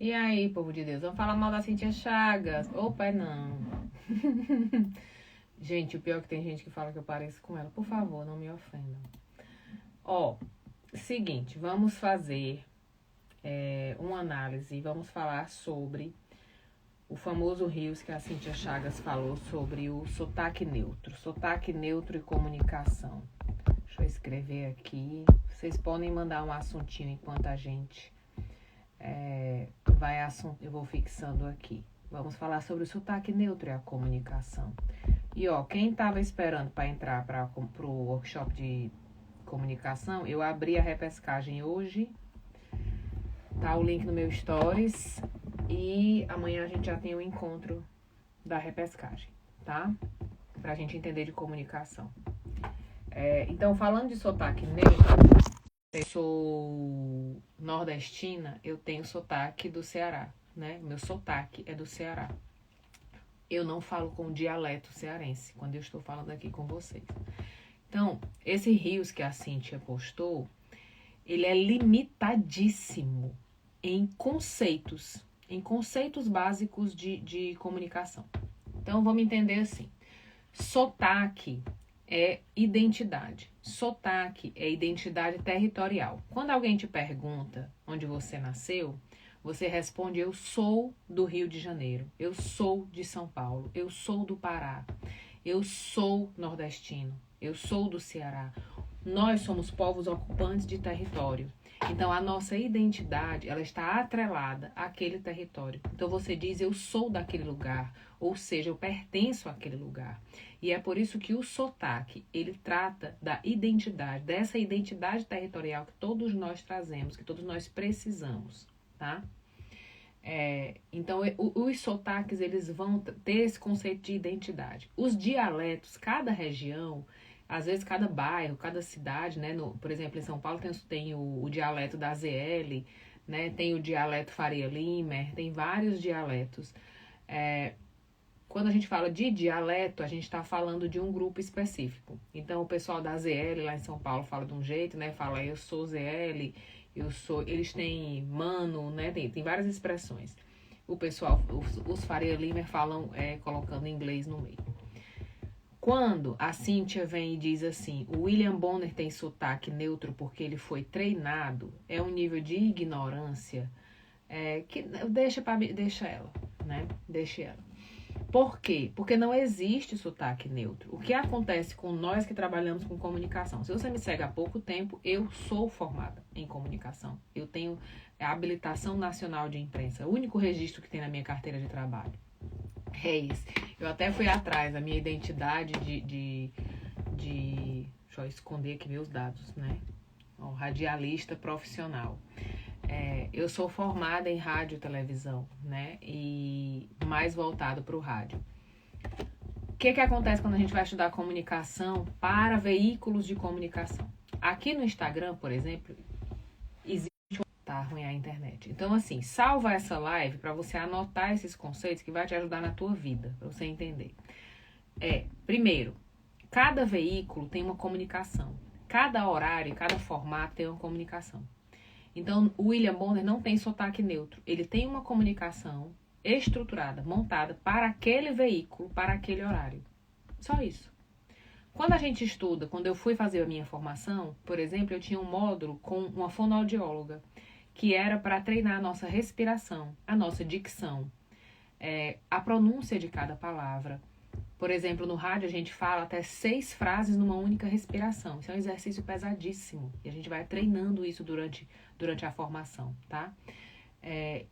E aí, povo de Deus, vamos falar mal da Cintia Chagas? Opa, não. Gente, o pior é que tem gente que fala que eu pareço com ela. Por favor, não me ofendam. Ó, seguinte, vamos fazer uma análise. Vamos falar sobre o famoso rios que a Cintia Chagas falou sobre o sotaque neutro. Sotaque neutro e comunicação. Deixa eu escrever aqui. Vocês podem mandar um assuntinho enquanto a gente eu vou fixando aqui. Vamos falar sobre o sotaque neutro e a comunicação. E ó, quem estava esperando para entrar para o workshop de comunicação, eu abri a repescagem hoje. Tá o link no meu stories. E amanhã a gente já tem o encontro da repescagem, tá? Pra gente entender de comunicação. Então, falando de sotaque neutro, eu sou nordestina, eu tenho sotaque do Ceará, né? Meu sotaque é do Ceará. Eu não falo com dialeto cearense quando eu estou falando aqui com vocês. Então, esse rios que a Cintia postou, ele é limitadíssimo em conceitos básicos de comunicação. Então, vamos entender assim. Sotaque é identidade. Sotaque é identidade territorial. Quando alguém te pergunta onde você nasceu, você responde: eu sou do Rio de Janeiro, eu sou de São Paulo, eu sou do Pará, eu sou nordestino, eu sou do Ceará. Nós somos povos ocupantes de território. Então, a nossa identidade, ela está atrelada àquele território. Então, você diz: eu sou daquele lugar, ou seja, eu pertenço àquele lugar. E é por isso que o sotaque, ele trata da identidade, dessa identidade territorial que todos nós trazemos, que todos nós precisamos, tá? Então, os sotaques, eles vão ter esse conceito de identidade. Os dialetos, cada região, às vezes cada bairro, cada cidade, né? Por exemplo, em São Paulo tem o dialeto da ZL, né? Tem o dialeto Faria Limer, tem vários dialetos. Quando a gente fala de dialeto, a gente está falando de um grupo específico. Então, o pessoal da ZL lá em São Paulo fala de um jeito, né? Fala: eu sou ZL, eles têm mano, né? Tem várias expressões. O pessoal, os Faria Limer falam colocando inglês no meio. Quando a Cíntia vem e diz assim: o William Bonner tem sotaque neutro porque ele foi treinado, é um nível de ignorância que deixa ela, né? Deixa ela. Por quê? Porque não existe sotaque neutro. O que acontece com nós que trabalhamos com comunicação? Se você me segue há pouco tempo, eu sou formada em comunicação. Eu tenho a habilitação nacional de imprensa, o único registro que tem na minha carteira de trabalho. É isso. Eu até fui atrás da minha identidade deixa eu esconder aqui meus dados, né? Radialista profissional. Eu sou formada em rádio e televisão, né? E mais voltado para o rádio. O que acontece quando a gente vai estudar comunicação para veículos de comunicação? Aqui no Instagram, por exemplo, existe tá ruim a internet. Então, assim, salva essa live para você anotar esses conceitos que vai te ajudar na tua vida, para você entender. Primeiro, cada veículo tem uma comunicação. Cada horário, cada formato tem uma comunicação. Então, o William Bonner não tem sotaque neutro. Ele tem uma comunicação estruturada, montada para aquele veículo, para aquele horário. Só isso. Quando a gente estuda, quando eu fui fazer a minha formação, por exemplo, eu tinha um módulo com uma fonoaudióloga, que era para treinar a nossa respiração, a nossa dicção, a pronúncia de cada palavra. Por exemplo, no rádio a gente fala até 6 frases numa única respiração. Isso é um exercício pesadíssimo. E a gente vai treinando isso durante a formação, tá?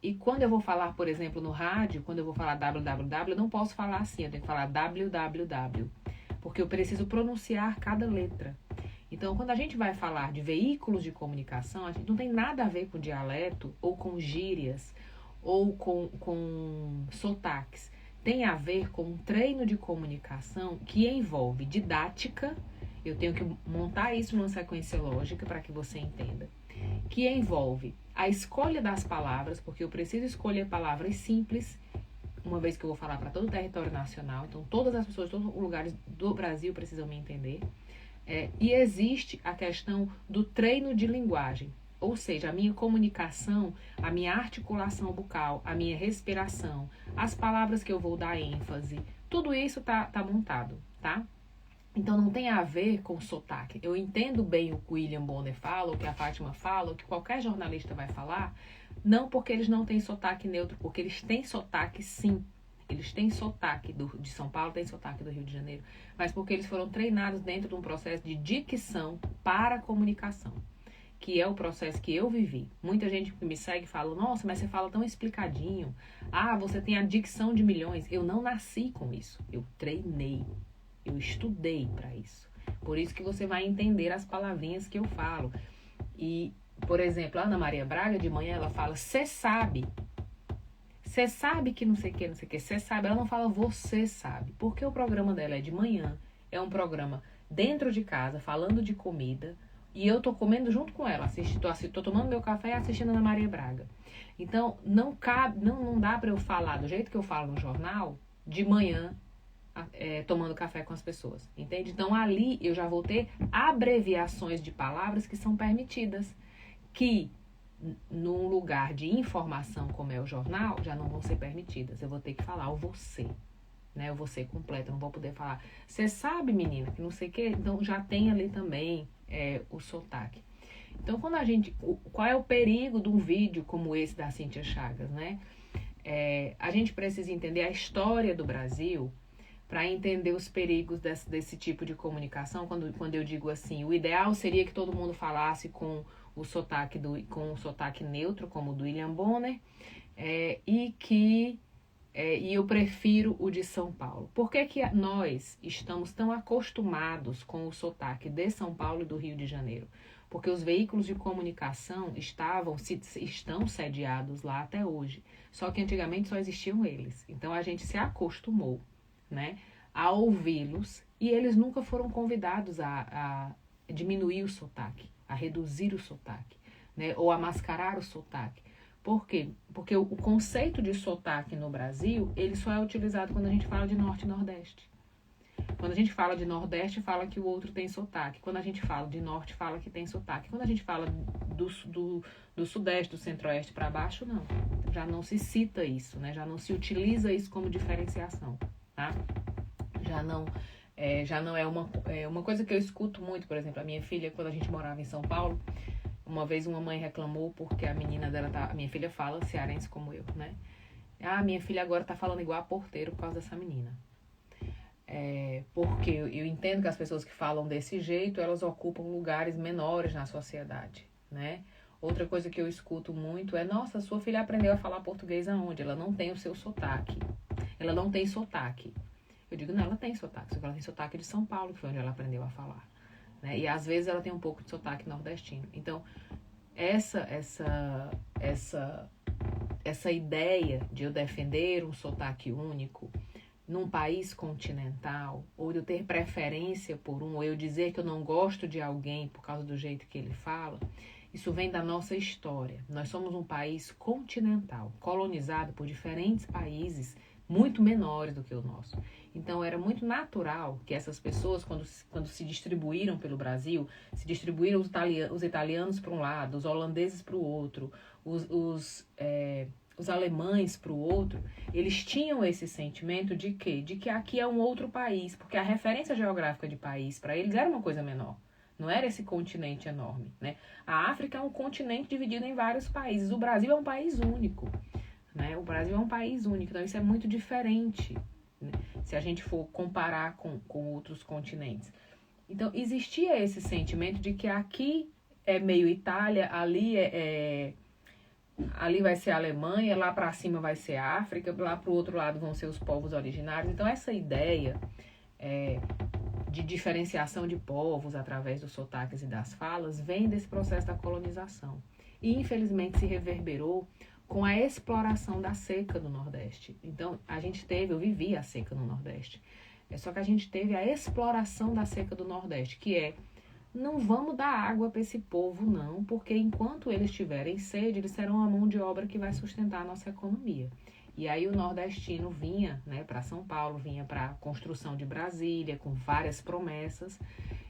E quando eu vou falar, por exemplo, no rádio, quando eu vou falar www, eu não posso falar assim, eu tenho que falar www. Porque eu preciso pronunciar cada letra. Então, quando a gente vai falar de veículos de comunicação, a gente não tem nada a ver com dialeto, ou com gírias, ou com sotaques. Tem a ver com um treino de comunicação que envolve didática. Eu tenho que montar isso numa sequência lógica para que você entenda. Que envolve a escolha das palavras, porque eu preciso escolher palavras simples, uma vez que eu vou falar para todo o território nacional. Então, todas as pessoas de todos os lugares do Brasil precisam me entender. E existe a questão do treino de linguagem. Ou seja, a minha comunicação, a minha articulação bucal, a minha respiração, as palavras que eu vou dar ênfase, tudo isso tá montado, tá? Então não tem a ver com sotaque. Eu entendo bem o que o William Bonner fala, o que a Fátima fala, o que qualquer jornalista vai falar, não porque eles não têm sotaque neutro, porque eles têm sotaque sim. Eles têm sotaque de São Paulo, têm sotaque do Rio de Janeiro, mas porque eles foram treinados dentro de um processo de dicção para a comunicação, que é o processo que eu vivi. Muita gente que me segue fala, nossa, mas você fala tão explicadinho. Ah, você tem a dicção de milhões. Eu não nasci com isso. Eu treinei. Eu estudei para isso. Por isso que você vai entender as palavrinhas que eu falo. E, por exemplo, a Ana Maria Braga, de manhã, ela fala, cê sabe. Você sabe que não sei o que, não sei o que. Você sabe, ela não fala você sabe. Porque o programa dela é de manhã. É um programa dentro de casa, falando de comida. E eu tô comendo junto com ela. Tô tomando meu café e assistindo Ana Maria Braga. Então, não dá pra eu falar do jeito que eu falo no jornal, de manhã, tomando café com as pessoas. Entende? Então, ali eu já vou ter abreviações de palavras que são permitidas. Que num lugar de informação como é o jornal, já não vão ser permitidas. Eu vou ter que falar o você, né? O você completo, eu não vou poder falar, você sabe, menina, que não sei o que, então já tem ali também o sotaque. Então, qual é o perigo de um vídeo como esse da Cíntia Chagas, né? A gente precisa entender a história do Brasil para entender os perigos desse tipo de comunicação. Quando eu digo assim, o ideal seria que todo mundo falasse com o sotaque neutro, como o do William Bonner, e eu prefiro o de São Paulo. Por que nós estamos tão acostumados com o sotaque de São Paulo e do Rio de Janeiro? Porque os veículos de comunicação estão sediados lá até hoje. Só que antigamente só existiam eles. Então a gente se acostumou, né, a ouvi-los, e eles nunca foram convidados a diminuir o sotaque, a reduzir o sotaque, né, ou a mascarar o sotaque. Por quê? Porque o conceito de sotaque no Brasil, ele só é utilizado quando a gente fala de Norte e Nordeste. Quando a gente fala de Nordeste, fala que o outro tem sotaque. Quando a gente fala de Norte, fala que tem sotaque. Quando a gente fala do Sudeste, do Centro-Oeste para baixo, não. Já não se cita isso, né? Já não se utiliza isso como diferenciação, tá? Já não é uma coisa que eu escuto muito. Por exemplo, a minha filha, quando a gente morava em São Paulo, uma vez uma mãe reclamou porque a menina dela a minha filha fala cearense como eu, né? Ah, minha filha agora tá falando igual a porteiro por causa dessa menina. Porque eu entendo que as pessoas que falam desse jeito, elas ocupam lugares menores na sociedade, né? Outra coisa que eu escuto muito é, nossa, sua filha aprendeu a falar português aonde? Ela não tem o seu sotaque. Ela não tem sotaque. Eu digo, não, ela tem sotaque. Só que ela tem sotaque de São Paulo, que foi onde ela aprendeu a falar, né? E às vezes ela tem um pouco de sotaque nordestino. Então, essa ideia de eu defender um sotaque único num país continental, ou de eu ter preferência por um, ou eu dizer que eu não gosto de alguém por causa do jeito que ele fala, isso vem da nossa história. Nós somos um país continental, colonizado por diferentes países muito menores do que o nosso. Então, era muito natural que essas pessoas, quando se distribuíram pelo Brasil, se distribuíram os italianos para um lado, os holandeses para o outro, os alemães para o outro, eles tinham esse sentimento de quê? De que aqui é um outro país, porque a referência geográfica de país para eles era uma coisa menor. Não era esse continente enorme, né? A África é um continente dividido em vários países. O Brasil é um país único, né? O Brasil é um país único, então isso é muito diferente, né? Se a gente for comparar com outros continentes. Então, existia esse sentimento de que aqui é meio Itália, ali vai ser a Alemanha, lá para cima vai ser a África, lá para o outro lado vão ser os povos originários. Então, essa ideia de diferenciação de povos através dos sotaques e das falas vem desse processo da colonização. E, infelizmente, se reverberou com a exploração da seca do Nordeste. Então, eu vivi a seca no Nordeste. Só que a gente teve a exploração da seca do Nordeste, que não vamos dar água para esse povo, não, porque enquanto eles tiverem sede, eles serão a mão de obra que vai sustentar a nossa economia. E aí o nordestino vinha, né, para São Paulo, vinha para a construção de Brasília, com várias promessas,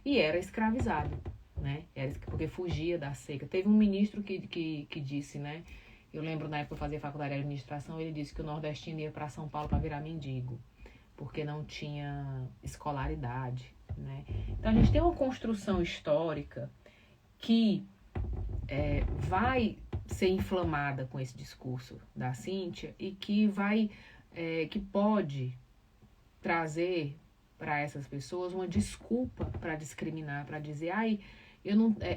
e era escravizado. né? Era porque fugia da seca. Teve um ministro que disse, né? Eu lembro na época que eu fazia faculdade de administração, ele disse que o nordestino ia para São Paulo para virar mendigo, porque não tinha escolaridade, né? Então a gente tem uma construção histórica que vai ser inflamada com esse discurso da Cíntia e que que pode trazer para essas pessoas uma desculpa para discriminar, para dizer,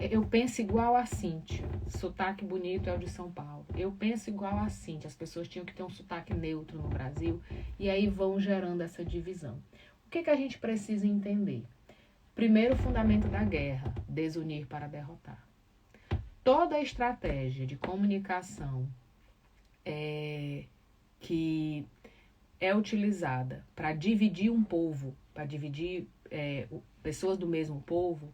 eu penso igual a Cíntia, sotaque bonito é o de São Paulo. Eu penso igual a Cíntia, as pessoas tinham que ter um sotaque neutro no Brasil, e aí vão gerando essa divisão. O que a gente precisa entender? Primeiro fundamento da guerra, desunir para derrotar. Toda a estratégia de comunicação que é utilizada para dividir um povo, para dividir pessoas do mesmo povo,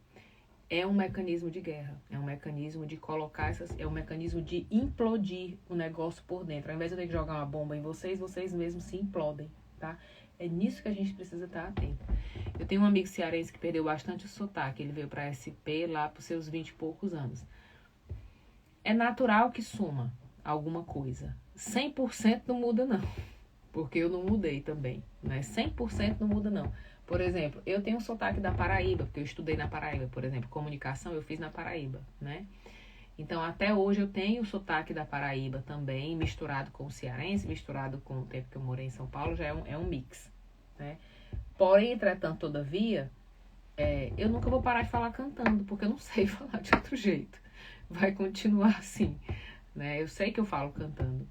é um mecanismo de guerra, é um mecanismo de colocar é um mecanismo de implodir o negócio por dentro. Ao invés de eu ter que jogar uma bomba em vocês mesmos se implodem, tá? É nisso que a gente precisa estar atento. Eu tenho um amigo cearense que perdeu bastante o sotaque, ele veio para SP lá para os seus 20 e poucos anos. É natural que suma alguma coisa. 100% não muda não, porque eu não mudei também, né? 100% não muda não. Por exemplo, eu tenho um sotaque da Paraíba, porque eu estudei na Paraíba, por exemplo, comunicação eu fiz na Paraíba, né? Então, até hoje eu tenho o sotaque da Paraíba também, misturado com o cearense, misturado com o tempo que eu morei em São Paulo, já é um mix, né? Porém, entretanto, todavia, eu nunca vou parar de falar cantando, porque eu não sei falar de outro jeito. Vai continuar assim, né? Eu sei que eu falo cantando.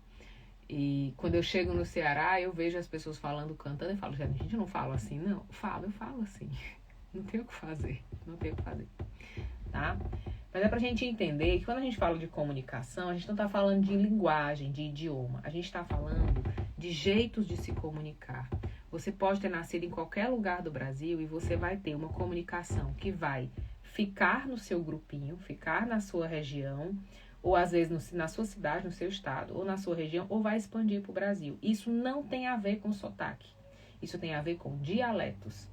E quando eu chego no Ceará, eu vejo as pessoas falando, cantando, e falo, gente, eu não falo assim, não. Eu falo assim. Não tem o que fazer, tá? Mas é pra gente entender que quando a gente fala de comunicação, a gente não tá falando de linguagem, de idioma. A gente tá falando de jeitos de se comunicar. Você pode ter nascido em qualquer lugar do Brasil e você vai ter uma comunicação que vai ficar no seu grupinho, ficar na sua região, ou às vezes na sua cidade, no seu estado, ou na sua região, ou vai expandir para o Brasil. Isso não tem a ver com sotaque. Isso tem a ver com dialetos.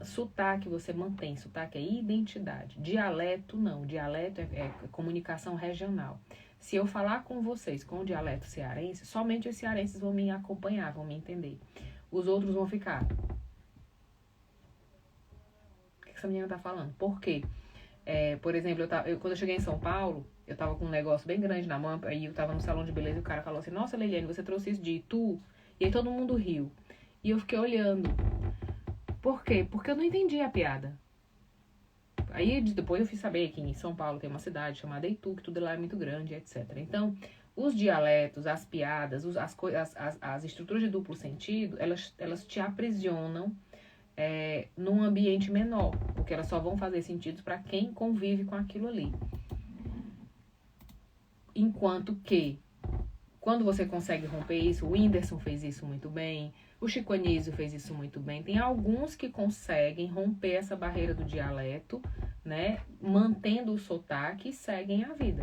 Sotaque você mantém, sotaque é identidade. Dialeto não, dialeto é comunicação regional. Se eu falar com vocês com o dialeto cearense, somente os cearenses vão me acompanhar, vão me entender. Os outros vão ficar. O que essa menina tá falando? Por quê? Por exemplo, quando eu cheguei em São Paulo, eu tava com um negócio bem grande na mão, aí eu tava no salão de beleza e o cara falou assim, nossa, Leiliane, você trouxe isso de Itu? E aí todo mundo riu. E eu fiquei olhando. Por quê? Porque eu não entendi a piada. Aí depois eu fui saber que em São Paulo tem uma cidade chamada Itu, que tudo lá é muito grande, etc. Então, os dialetos, as piadas, as estruturas de duplo sentido, elas te aprisionam num ambiente menor, porque elas só vão fazer sentido para quem convive com aquilo ali. Enquanto que, quando você consegue romper isso, o Whindersson fez isso muito bem, o Chico Anísio fez isso muito bem, tem alguns que conseguem romper essa barreira do dialeto, né, mantendo o sotaque e seguem a vida,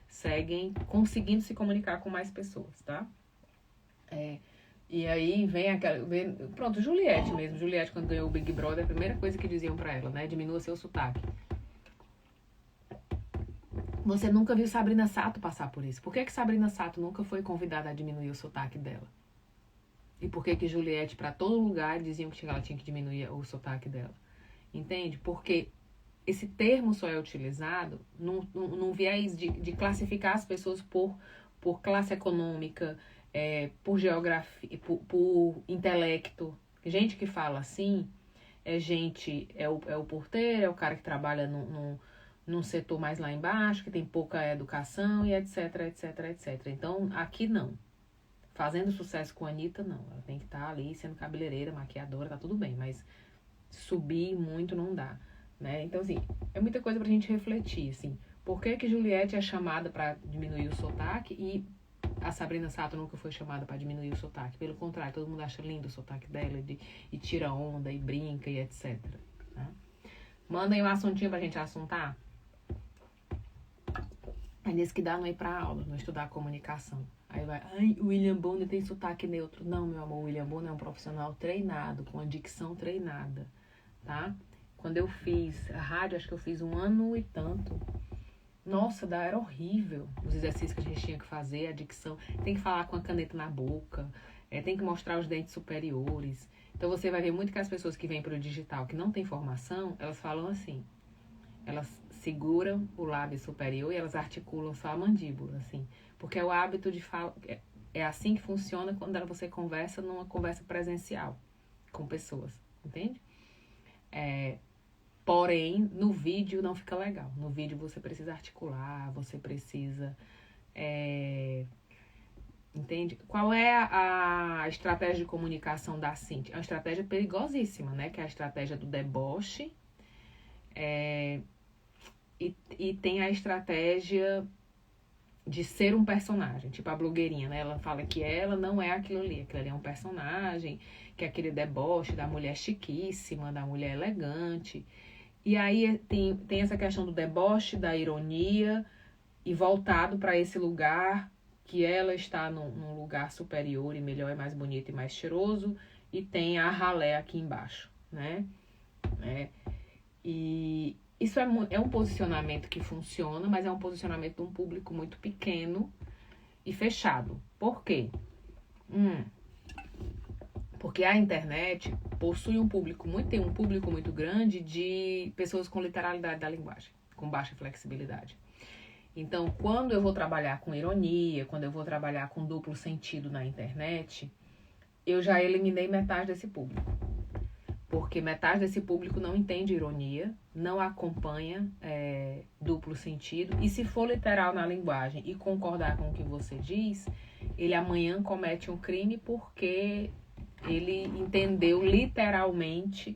seguem conseguindo se comunicar com mais pessoas, tá? E aí pronto, Juliette mesmo. Juliette, quando ganhou o Big Brother, a primeira coisa que diziam pra ela, né? Diminua seu sotaque. Você nunca viu Sabrina Sato passar por isso. Por que Sabrina Sato nunca foi convidada a diminuir o sotaque dela? E por que Juliette, pra todo lugar, diziam que ela tinha que diminuir o sotaque dela? Entende? Porque esse termo só é utilizado num viés de classificar as pessoas por classe econômica, por geografia, por intelecto. Gente que fala assim é o porteiro, é o cara que trabalha num setor mais lá embaixo, que tem pouca educação e etc, etc, etc. Então, aqui não. Fazendo sucesso com a Anitta, não. Ela tem que estar ali sendo cabeleireira, maquiadora, tá tudo bem, mas subir muito não dá, né? Então, assim, é muita coisa pra gente refletir, assim. Por que Juliette é chamada pra diminuir o sotaque e a Sabrina Sato nunca foi chamada para diminuir o sotaque? Pelo contrário, todo mundo acha lindo o sotaque dela e tira onda e brinca e etc. Tá? Mandem um assuntinho pra gente assuntar. É nesse que dá não ir pra aula, não estudar comunicação. Aí vai, o William Bonner tem sotaque neutro. Não, meu amor, o William Bonner é um profissional treinado, com a dicção treinada, tá? Quando eu fiz a rádio, acho que eu fiz 1 ano e tanto. Nossa, era horrível os exercícios que a gente tinha que fazer, a dicção. Tem que falar com a caneta na boca, tem que mostrar os dentes superiores. Então você vai ver muito que as pessoas que vêm para o digital, que não tem formação, elas falam assim. Elas seguram o lábio superior e elas articulam só a mandíbula, assim. Porque é o hábito de falar. É assim que funciona quando você conversa numa conversa presencial com pessoas, entende? Porém, no vídeo não fica legal. No vídeo você precisa articular, você precisa... entende? Qual é a estratégia de comunicação da Cintia? É uma estratégia perigosíssima, né? Que é a estratégia do deboche. E tem a estratégia de ser um personagem. Tipo a blogueirinha, né? Ela fala que ela não é aquilo ali é um personagem, que é aquele deboche da mulher chiquíssima, da mulher elegante... E aí tem essa questão do deboche, da ironia, e voltado para esse lugar que ela está num lugar superior e melhor e mais bonito e mais cheiroso, e tem a ralé aqui embaixo, né? E isso é um posicionamento que funciona, mas é um posicionamento de um público muito pequeno e fechado. Por quê? Porque a internet possui tem um público muito grande de pessoas com literalidade da linguagem, com baixa flexibilidade. Então, quando eu vou trabalhar com ironia, quando eu vou trabalhar com duplo sentido na internet, eu já eliminei metade desse público. Porque metade desse público não entende ironia, não acompanha duplo sentido, e se for literal na linguagem e concordar com o que você diz, ele amanhã comete um crime porque... ele entendeu literalmente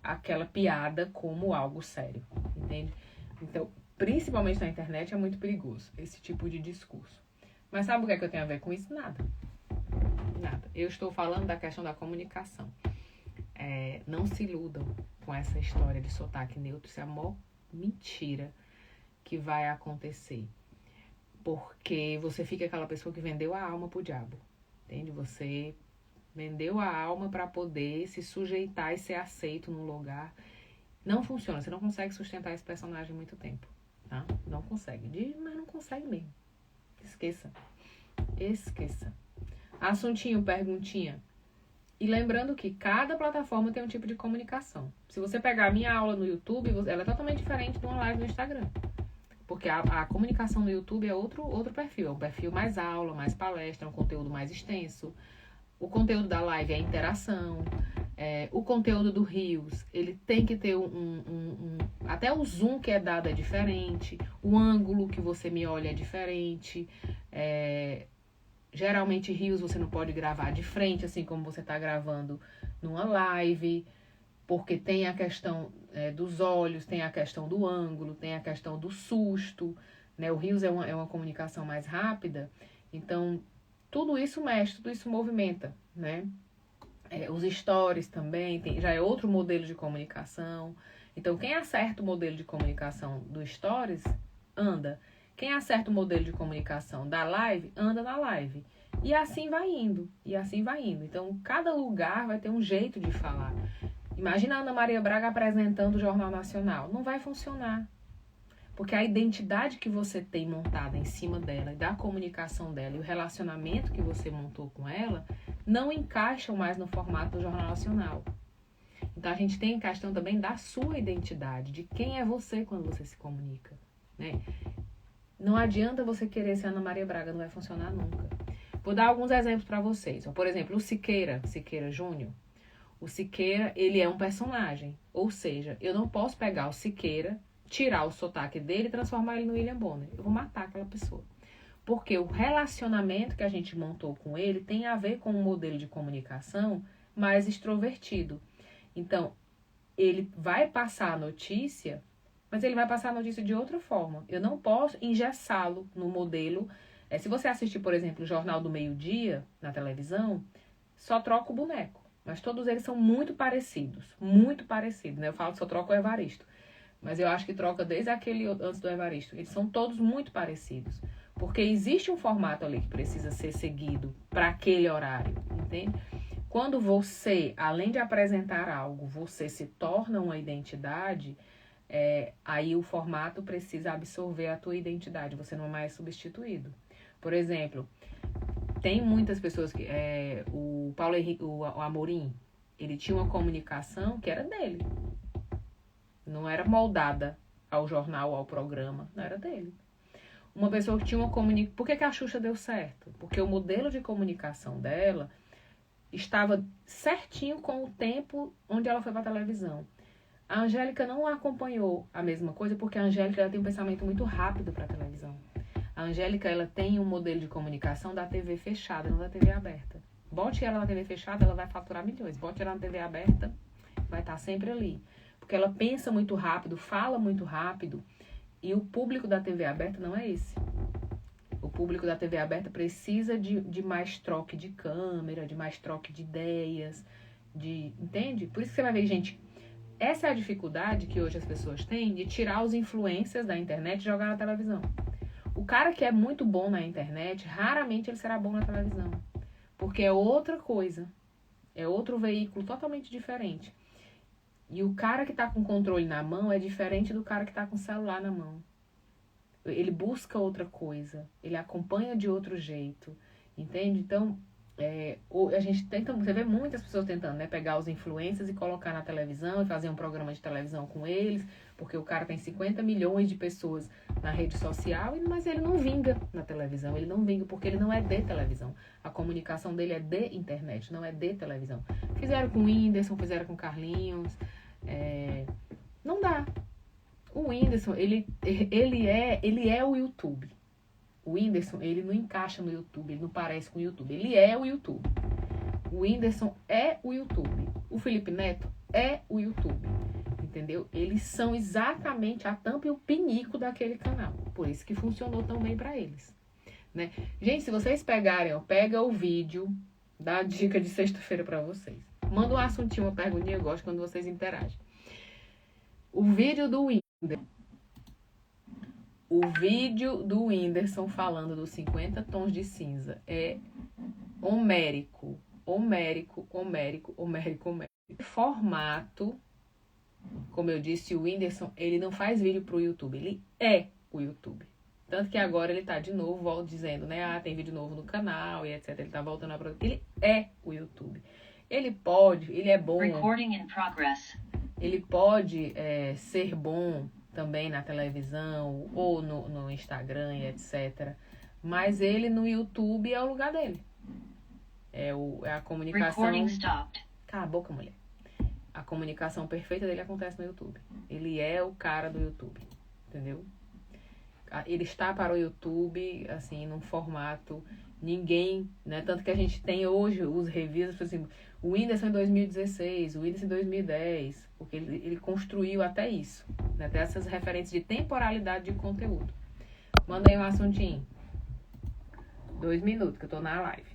aquela piada como algo sério, entende? Então, principalmente na internet, é muito perigoso esse tipo de discurso. Mas sabe o que é que eu tenho a ver com isso? Nada. Nada. Eu estou falando da questão da comunicação. Não se iludam com essa história de sotaque neutro. Isso é a maior mentira que vai acontecer. Porque você fica aquela pessoa que vendeu a alma pro diabo, entende? Você... vendeu a alma para poder se sujeitar e ser aceito num lugar. Não funciona, você não consegue sustentar esse personagem muito tempo, tá? Não consegue, mas não consegue mesmo. Esqueça. Assuntinho, perguntinha. E lembrando que cada plataforma tem um tipo de comunicação. Se você pegar a minha aula no YouTube, ela é totalmente diferente de uma live no Instagram. Porque a comunicação no YouTube é outro perfil. É um perfil mais aula, mais palestra, um conteúdo mais extenso. O conteúdo da live é interação. O conteúdo do Reels, ele tem que ter até o zoom que é dado é diferente. O ângulo que você me olha é diferente. Geralmente, Reels você não pode gravar de frente, assim como você está gravando numa live. Porque tem a questão dos olhos, tem a questão do ângulo, tem a questão do susto. Né? O Reels é uma comunicação mais rápida. Então... tudo isso mexe, tudo isso movimenta, né? Os stories também, já é outro modelo de comunicação. Então, quem acerta o modelo de comunicação do stories, anda. Quem acerta o modelo de comunicação da live, anda na live. E assim vai indo, Então, cada lugar vai ter um jeito de falar. Imagina a Ana Maria Braga apresentando o Jornal Nacional. Não vai funcionar. Porque a identidade que você tem montada em cima dela, e da comunicação dela, e o relacionamento que você montou com ela, não encaixam mais no formato do Jornal Nacional. Então, a gente tem a questão também da sua identidade, de quem é você quando você se comunica, né? Não adianta você querer ser Ana Maria Braga, não vai funcionar nunca. Vou dar alguns exemplos para vocês. Por exemplo, o Siqueira Júnior. O Siqueira, ele é um personagem. Ou seja, eu não posso pegar o Siqueira, tirar o sotaque dele e transformar ele no William Bonner. Eu vou matar aquela pessoa. Porque o relacionamento que a gente montou com ele tem a ver com um modelo de comunicação mais extrovertido. Então, ele vai passar a notícia, mas ele vai passar a notícia de outra forma. Eu não posso engessá-lo no modelo. Se você assistir, por exemplo, o Jornal do Meio-Dia na televisão, só troca o boneco. Mas todos eles são muito parecidos, né? Eu falo que só troca o Evaristo. Mas eu acho que troca desde aquele antes do Evaristo. Eles são todos muito parecidos. Porque existe um formato ali que precisa ser seguido para aquele horário, entende? Quando você, além de apresentar algo, você se torna uma identidade, aí o formato precisa absorver a tua identidade, você não é mais substituído. Por exemplo, tem muitas pessoas que... o Paulo Henrique, o Amorim, ele tinha uma comunicação que era dele. Não era moldada ao jornal, ao programa, não era dele. Uma pessoa que tinha uma comunicação... Por que a Xuxa deu certo? Porque o modelo de comunicação dela estava certinho com o tempo onde ela foi para a televisão. A Angélica não acompanhou a mesma coisa, porque a Angélica ela tem um pensamento muito rápido para a televisão. A Angélica ela tem um modelo de comunicação da TV fechada, não da TV aberta. Bote ela na TV fechada, ela vai faturar milhões. Bote ela na TV aberta, vai estar sempre ali. Porque ela pensa muito rápido, fala muito rápido, e o público da TV aberta não é esse. O público da TV aberta precisa de mais troque de câmera, de mais troque de ideias, entende? Por isso que você vai ver, gente, essa é a dificuldade que hoje as pessoas têm de tirar os influencers da internet e jogar na televisão. O cara que é muito bom na internet, raramente ele será bom na televisão. Porque é outra coisa. É outro veículo totalmente diferente. E o cara que tá com controle na mão é diferente do cara que tá com o celular na mão. Ele busca outra coisa. Ele acompanha de outro jeito. Entende? Então, a gente tenta... Você vê muitas pessoas tentando, né? Pegar os influencers e colocar na televisão e fazer um programa de televisão com eles. Porque o cara tem 50 milhões de pessoas na rede social, mas ele não vinga na televisão. Ele não vinga porque ele não é de televisão. A comunicação dele é de internet, não é de televisão. Fizeram com o Whindersson, fizeram com o Carlinhos. Não dá. O Whindersson, ele é o YouTube. O Whindersson, ele não encaixa no YouTube, ele não parece com o YouTube. Ele é o YouTube. O Whindersson é o YouTube. O Felipe Neto é o YouTube. Entendeu? Eles são exatamente a tampa e o pinico daquele canal. Por isso que funcionou tão bem pra eles. Né? Gente, se vocês pegarem, pega o vídeo, dá a dica de sexta-feira pra vocês. Manda um assuntinho, uma perguntinha, eu gosto quando vocês interagem. O vídeo do Whindersson falando dos 50 tons de cinza é homérico. Formato, como eu disse, o Whindersson, ele não faz vídeo pro YouTube, ele é o YouTube. Tanto que agora ele tá de novo dizendo, né, tem vídeo novo no canal e etc. Ele tá voltando a produzir. Ele é o YouTube. Ele é bom. Recording in progress. Ele pode ser bom também na televisão ou no Instagram e etc. Mas ele no YouTube é o lugar dele. É a comunicação... Cala a boca, mulher. A comunicação perfeita dele acontece no YouTube. Ele é o cara do YouTube. Entendeu? Ele está para o YouTube, assim, num formato... Ninguém, né? Tanto que a gente tem hoje os reviews, assim, o Whindersson em 2016, o Whindersson em 2010, porque ele construiu até isso, né? Até essas referências de temporalidade de conteúdo. Manda aí um assuntinho. 2 minutos, que eu tô na live.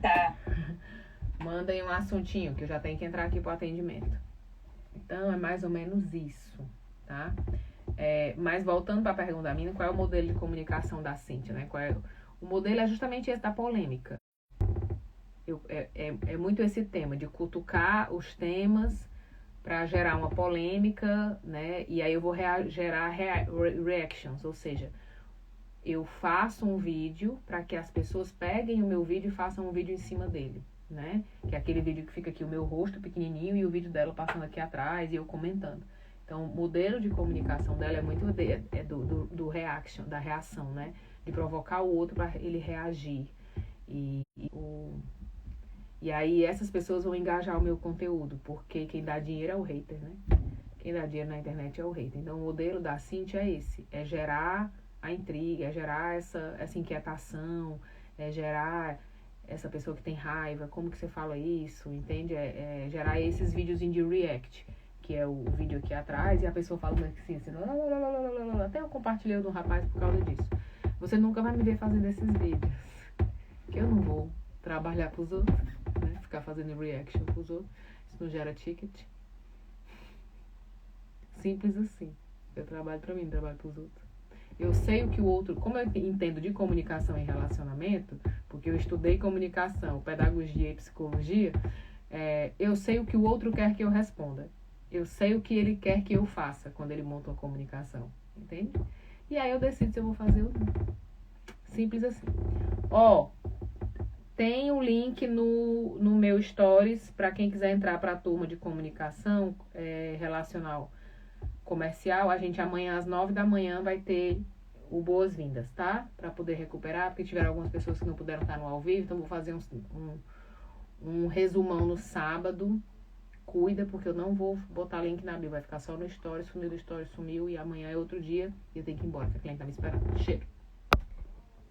Tá. Manda aí um assuntinho, que eu já tenho que entrar aqui pro atendimento. Então, é mais ou menos isso, tá? Mas voltando para a pergunta da mina, qual é o modelo de comunicação da Cíntia, né? O modelo é justamente esse da polêmica. É muito esse tema, de cutucar os temas para gerar uma polêmica, né? E aí eu vou gerar reactions, ou seja, eu faço um vídeo para que as pessoas peguem o meu vídeo e façam um vídeo em cima dele, né? Que é aquele vídeo que fica aqui o meu rosto pequenininho e o vídeo dela passando aqui atrás e eu comentando. Então, o modelo de comunicação dela é muito do reaction, da reação, né? De provocar o outro para ele reagir. E aí, essas pessoas vão engajar o meu conteúdo, porque quem dá dinheiro é o hater, né? Quem dá dinheiro na internet é o hater. Então, o modelo da Cíntia é esse. É gerar a intriga, é gerar essa inquietação, é gerar essa pessoa que tem raiva, como que você fala isso, entende? É gerar esses vídeos de react, que é o vídeo aqui atrás, e a pessoa fala assim, até eu compartilhei o do rapaz por causa disso. Você nunca vai me ver fazendo esses vídeos, que eu não vou trabalhar pros outros, né? Ficar fazendo reaction pros outros, isso não gera ticket. Simples assim. Eu trabalho pra mim, não trabalho pros outros. Eu sei o que o outro... Como eu entendo de comunicação e relacionamento, porque eu estudei comunicação, pedagogia e psicologia, eu sei o que o outro quer que eu responda. Eu sei o que ele quer que eu faça quando ele monta uma comunicação. Entende? E aí eu decido se eu vou fazer ou não. Simples assim. Tem um link no meu Stories para quem quiser entrar para a turma de comunicação relacional comercial. A gente amanhã às 9 da manhã vai ter o boas-vindas, tá? Para poder recuperar, porque tiveram algumas pessoas que não puderam estar no ao vivo, então vou fazer um resumão no sábado. Cuida, porque eu não vou botar link na bio, vai ficar só no Stories, sumiu do Stories, sumiu, e amanhã é outro dia e eu tenho que ir embora, porque a cliente tá me esperando. Cheiro.